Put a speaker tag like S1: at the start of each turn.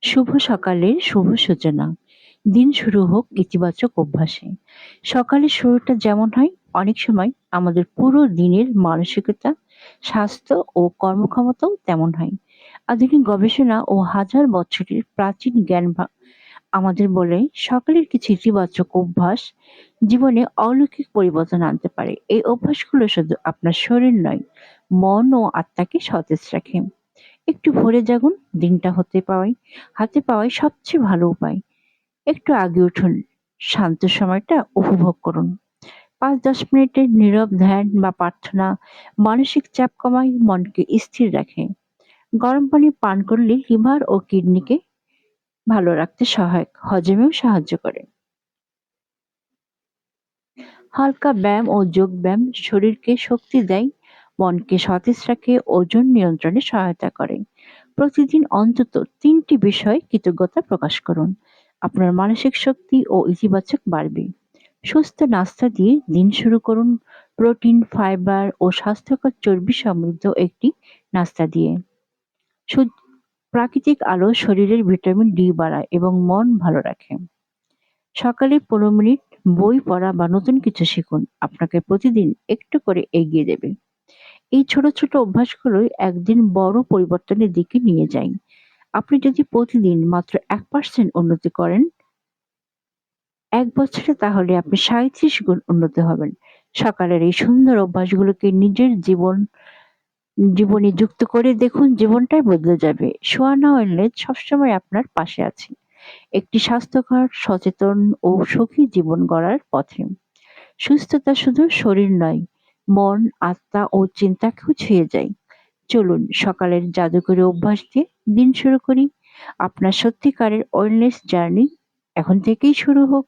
S1: শুভ সকালের শুভ সূচনা। দিন শুরু হোক ইতিবাচক অভ্যাসে। সকালের শুরুটা যেমন হয়, অনেক সময় আমাদের পুরো দিনের মানসিকতা, স্বাস্থ্য ও কর্মক্ষমতাও তেমন হয়। আধুনিক গবেষণা ও হাজার বছরের প্রাচীন জ্ঞান আমাদের বলে সকালের কিছু ইতিবাচক অভ্যাস জীবনে অলৌকিক পরিবর্তন আনতে পারে। এই অভ্যাসগুলো শুধু আপনার শরীর নয়, মন ও আত্মাকে সতেজ রাখে। একটু ভোরে জাগুন, দিনটা হাতে পাওয়াই সবচেয়ে ভালো উপায়। একটু আগে উঠুন, শান্ত সময়টা উপভোগ করুন। ৫-১০ মিনিটের নীরব ধ্যান বা প্রার্থনা মানসিক চাপ কমায়, মনকে স্থির রাখে। গরম পানি পান করলে লিভার ও কিডনিকে ভালো রাখতে সহায়ক, হজমেও সাহায্য করে। হালকা ব্যায়াম ও যোগ ব্যায়াম শরীরকে শক্তি দেয়, মনকে সতেজ রাখে, ওজন নিয়ন্ত্রণে সহায়তা করে। প্রতিদিন অন্তত ৩টি বিষয়ে কৃতজ্ঞতা প্রকাশ করুন। আপনার মানসিক শক্তি ও ইতিবাচক বাড়বে। সুস্থ নাস্তা দিয়ে দিন শুরু করুন। প্রোটিন, ফাইবার ও স্বাস্থ্যকর চর্বি সমৃদ্ধ একটি নাস্তা দিয়ে। সূর্য- প্রাকৃতিক আলো শরীরের ভিটামিন ডি বাড়ায় এবং মন ভালো রাখে। সকালে ১৫ মিনিট বই পড়া বা নতুন কিছু শিখুন, আপনাকে প্রতিদিন একটু করে এগিয়ে দেবে। এই ছোট ছোট অভ্যাসগুলোই একদিন বড় পরিবর্তনের দিকে নিয়ে যায়। আপনি যদি প্রতিদিন মাত্র ১% উন্নতি করেন ১ বছরে, তাহলে আপনি ৩৭ গুণ উন্নত হবেন। সকালের এই সুন্দর অভ্যাসগুলোকে নিজের জীবনে যুক্ত করে দেখুন, জীবনটাই বদলে যাবে। সোয়ানা ওয়েলনেস সবসময় আপনার পাশে আছে। একটি স্বাস্থ্যকর, সচেতন ও সুখী জীবন গড়ার পথে। সুস্থতা শুধু শরীর নয়, মন, আত্মা ও চিন্তাকেও ছুঁয়ে যায়। চলুন সকালের জাদুকরী অভ্যাস দিয়ে দিন শুরু করি। আপনার সত্যিকারের ওয়েলনেস জার্নি এখন থেকেই শুরু হোক।